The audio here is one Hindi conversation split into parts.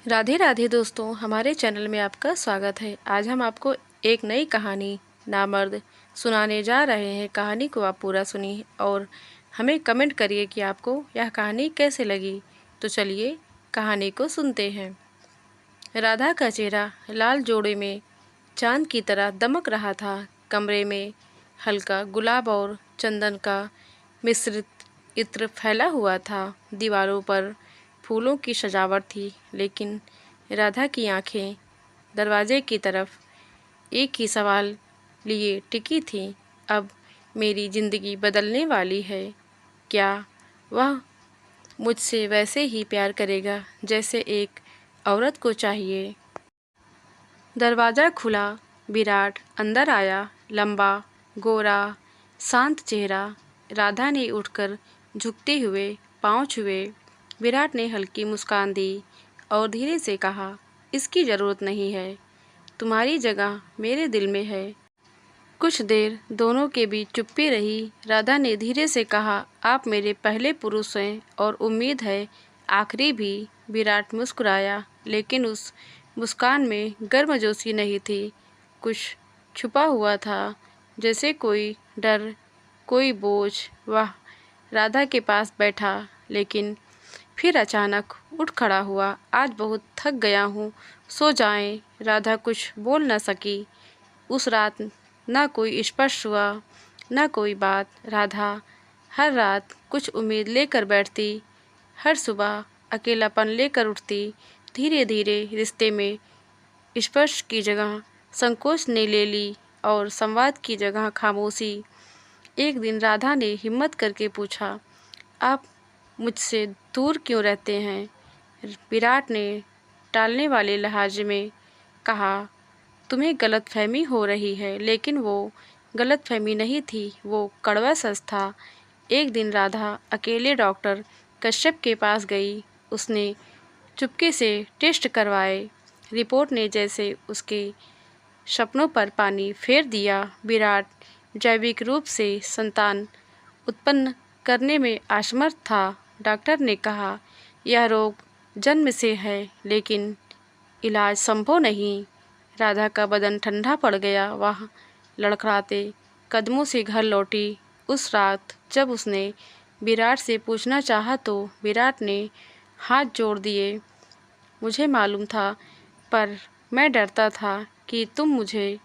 राधे राधे दोस्तों, हमारे चैनल में आपका स्वागत है। आज हम आपको एक नई कहानी नामर्द सुनाने जा रहे हैं। कहानी को आप पूरा सुनिए और हमें कमेंट करिए कि आपको यह कहानी कैसे लगी। तो चलिए कहानी को सुनते हैं। राधा का चेहरा लाल जोड़े में चांद की तरह दमक रहा था। कमरे में हल्का गुलाब और चंदन का मिश्रित इत्र फैला हुआ था। दीवारों पर फूलों की सजावट थी, लेकिन राधा की आंखें दरवाजे की तरफ एक ही सवाल लिए टिकी थीं। अब मेरी जिंदगी बदलने वाली है। क्या वह मुझसे वैसे ही प्यार करेगा जैसे एक औरत को चाहिए? दरवाज़ा खुला। विराट अंदर आया। लंबा, गोरा, शांत चेहरा। राधा ने उठकर झुकते हुए पाँव छुए। विराट ने हल्की मुस्कान दी और धीरे से कहा, इसकी ज़रूरत नहीं है। तुम्हारी जगह मेरे दिल में है। कुछ देर दोनों के बीच चुप्पी रही। राधा ने धीरे से कहा, आप मेरे पहले पुरुष हैं और उम्मीद है आखिरी भी। विराट मुस्कुराया, लेकिन उस मुस्कान में गर्मजोशी नहीं थी। कुछ छुपा हुआ था, जैसे कोई डर, कोई बोझ। वह राधा के पास बैठा, लेकिन फिर अचानक उठ खड़ा हुआ। आज बहुत थक गया हूँ, सो जाएं। राधा कुछ बोल न सकी। उस रात न कोई स्पर्श हुआ, न कोई बात। राधा हर रात कुछ उम्मीद लेकर बैठती, हर सुबह अकेलापन लेकर उठती। धीरे धीरे रिश्ते में स्पर्श की जगह संकोच ने ले ली और संवाद की जगह खामोशी। एक दिन राधा ने हिम्मत करके पूछा, आप मुझसे दूर क्यों रहते हैं? विराट ने टालने वाले लहजे में कहा, तुम्हें गलतफहमी हो रही है। लेकिन वो गलतफहमी नहीं थी, वो कड़वा सच था। एक दिन राधा अकेले डॉक्टर कश्यप के पास गई। उसने चुपके से टेस्ट करवाए। रिपोर्ट ने जैसे उसके सपनों पर पानी फेर दिया। विराट जैविक रूप से संतान उत्पन्न करने में असमर्थ था। डॉक्टर ने कहा, यह रोग जन्म से है, लेकिन इलाज संभव नहीं। राधा का बदन ठंडा पड़ गया। वह लड़खड़ाते कदमों से घर लौटी। उस रात जब उसने विराट से पूछना चाहा तो विराट ने हाथ जोड़ दिए। मुझे मालूम था, पर मैं डरता था कि तुम मुझे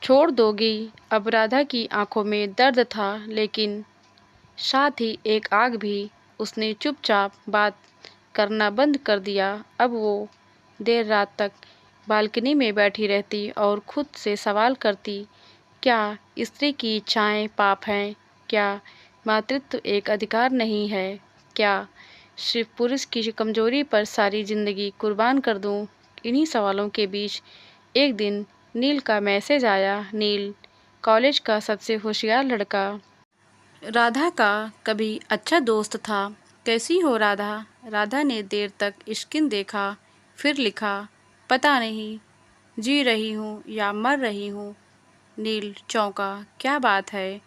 छोड़ दोगी। अब राधा की आंखों में दर्द था, लेकिन साथ ही एक आग भी। उसने चुपचाप बात करना बंद कर दिया। अब वो देर रात तक बालकनी में बैठी रहती और खुद से सवाल करती, क्या स्त्री की इच्छाएं पाप हैं? क्या मातृत्व एक अधिकार नहीं है? क्या सिर्फ पुरुष की कमजोरी पर सारी जिंदगी कुर्बान कर दूं? इन्हीं सवालों के बीच एक दिन नील का मैसेज आया। नील कॉलेज का सबसे होशियार लड़का, राधा का कभी अच्छा दोस्त था। कैसी हो राधा? राधा ने देर तक स्क्रीन देखा, फिर लिखा, पता नहीं जी रही हूँ या मर रही हूँ। नील चौंका, क्या बात है?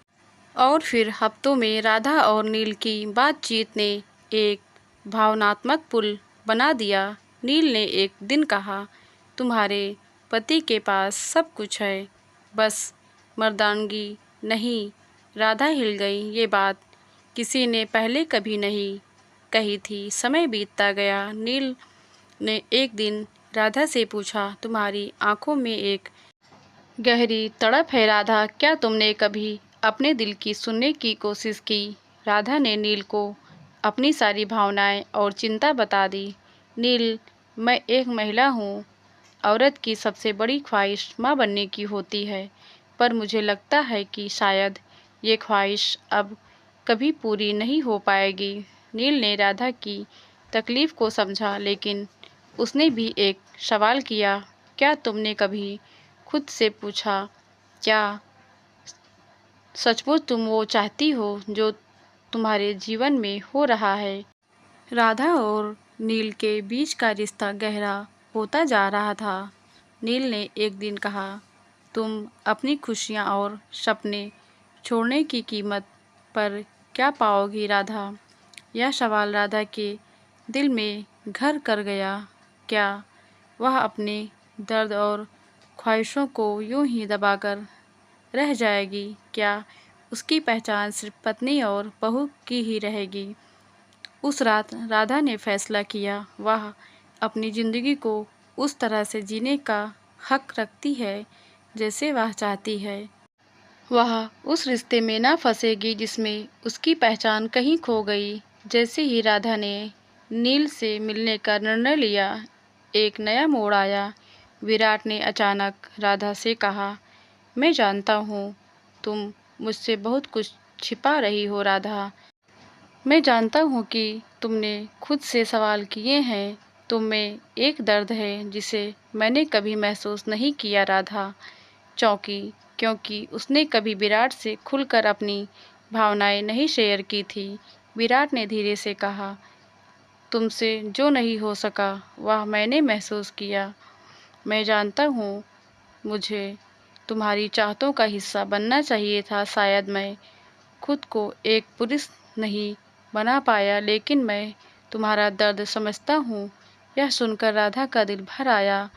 और फिर हफ्तों में राधा और नील की बातचीत ने एक भावनात्मक पुल बना दिया। नील ने एक दिन कहा, तुम्हारे पति के पास सब कुछ है, बस मर्दानगी नहीं। राधा हिल गई। ये बात किसी ने पहले कभी नहीं कही थी। समय बीतता गया। नील ने एक दिन राधा से पूछा, तुम्हारी आंखों में एक गहरी तड़प है राधा, क्या तुमने कभी अपने दिल की सुनने की कोशिश की? राधा ने नील को अपनी सारी भावनाएं और चिंता बता दी। नील, मैं एक महिला हूँ। औरत की सबसे बड़ी ख्वाहिश माँ बनने की होती है, पर मुझे लगता है कि शायद ये ख्वाहिश अब कभी पूरी नहीं हो पाएगी। नील ने राधा की तकलीफ को समझा, लेकिन उसने भी एक सवाल किया, क्या तुमने कभी खुद से पूछा, क्या सचमुच तुम वो चाहती हो जो तुम्हारे जीवन में हो रहा है? राधा और नील के बीच का रिश्ता गहरा होता जा रहा था। नील ने एक दिन कहा, तुम अपनी खुशियाँ और सपने छोड़ने की कीमत पर क्या पाओगी राधा? यह सवाल राधा के दिल में घर कर गया। क्या वह अपने दर्द और ख्वाहिशों को यूं ही दबाकर रह जाएगी? क्या उसकी पहचान सिर्फ पत्नी और बहू की ही रहेगी? उस रात राधा ने फैसला किया, वह अपनी ज़िंदगी को उस तरह से जीने का हक रखती है जैसे वह चाहती है। वह उस रिश्ते में ना फंसेगी जिसमें उसकी पहचान कहीं खो गई। जैसे ही राधा ने नील से मिलने का निर्णय लिया, एक नया मोड़ आया। विराट ने अचानक राधा से कहा, मैं जानता हूँ तुम मुझसे बहुत कुछ छिपा रही हो राधा। मैं जानता हूँ कि तुमने खुद से सवाल किए हैं। तुम में एक दर्द है जिसे मैंने कभी महसूस नहीं किया राधा। चौंकी, क्योंकि उसने कभी विराट से खुलकर अपनी भावनाएं नहीं शेयर की थी। विराट ने धीरे से कहा, तुमसे जो नहीं हो सका वह मैंने महसूस किया। मैं जानता हूँ मुझे तुम्हारी चाहतों का हिस्सा बनना चाहिए था। शायद मैं खुद को एक पुरुष नहीं बना पाया, लेकिन मैं तुम्हारा दर्द समझता हूँ। यह सुनकर राधा का दिल भर आया।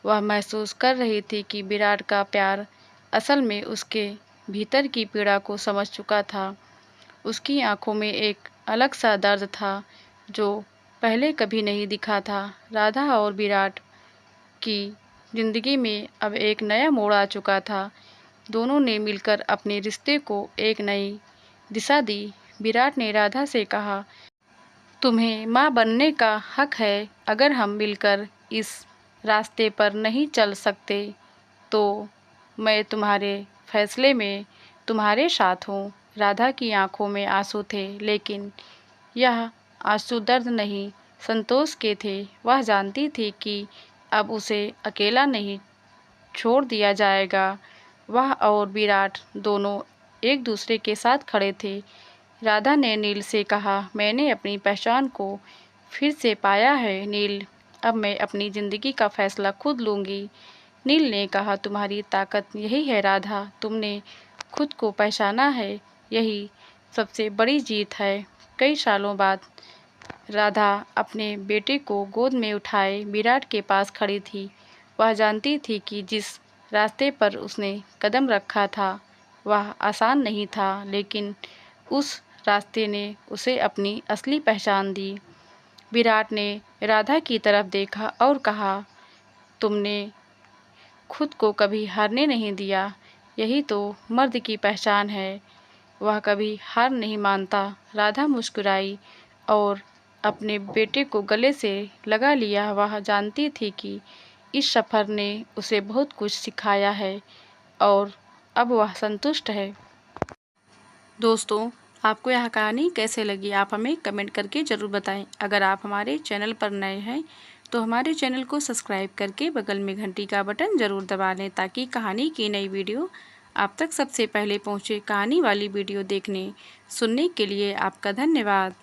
वह महसूस कर रही थी कि विराट का प्यार असल में उसके भीतर की पीड़ा को समझ चुका था। उसकी आंखों में एक अलग सा दर्द था जो पहले कभी नहीं दिखा था। राधा और विराट की जिंदगी में अब एक नया मोड़ आ चुका था। दोनों ने मिलकर अपने रिश्ते को एक नई दिशा दी। विराट ने राधा से कहा, तुम्हें माँ बनने का हक है। अगर हम मिलकर इस रास्ते पर नहीं चल सकते तो मैं तुम्हारे फैसले में तुम्हारे साथ हूँ। राधा की आंखों में आंसू थे, लेकिन यह आंसू दर्द नहीं, संतोष के थे। वह जानती थी कि अब उसे अकेला नहीं छोड़ दिया जाएगा। वह और विराट दोनों एक दूसरे के साथ खड़े थे। राधा ने नील से कहा, मैंने अपनी पहचान को फिर से पाया है नील। अब मैं अपनी ज़िंदगी का फैसला खुद लूँगी। नील ने कहा, तुम्हारी ताकत यही है राधा, तुमने खुद को पहचाना है, यही सबसे बड़ी जीत है। कई सालों बाद राधा अपने बेटे को गोद में उठाए विराट के पास खड़ी थी। वह जानती थी कि जिस रास्ते पर उसने कदम रखा था वह आसान नहीं था, लेकिन उस रास्ते ने उसे अपनी असली पहचान दी। विराट ने राधा की तरफ देखा और कहा, तुमने खुद को कभी हारने नहीं दिया, यही तो मर्द की पहचान है। वह कभी हार नहीं मानता। राधा मुस्कुराई और अपने बेटे को गले से लगा लिया। वह जानती थी कि इस सफ़र ने उसे बहुत कुछ सिखाया है और अब वह संतुष्ट है। दोस्तों, आपको यह कहानी कैसे लगी आप हमें कमेंट करके ज़रूर बताएं। अगर आप हमारे चैनल पर नए हैं तो हमारे चैनल को सब्सक्राइब करके बगल में घंटी का बटन ज़रूर दबा लें, ताकि कहानी की नई वीडियो आप तक सबसे पहले पहुंचे। कहानी वाली वीडियो देखने सुनने के लिए आपका धन्यवाद।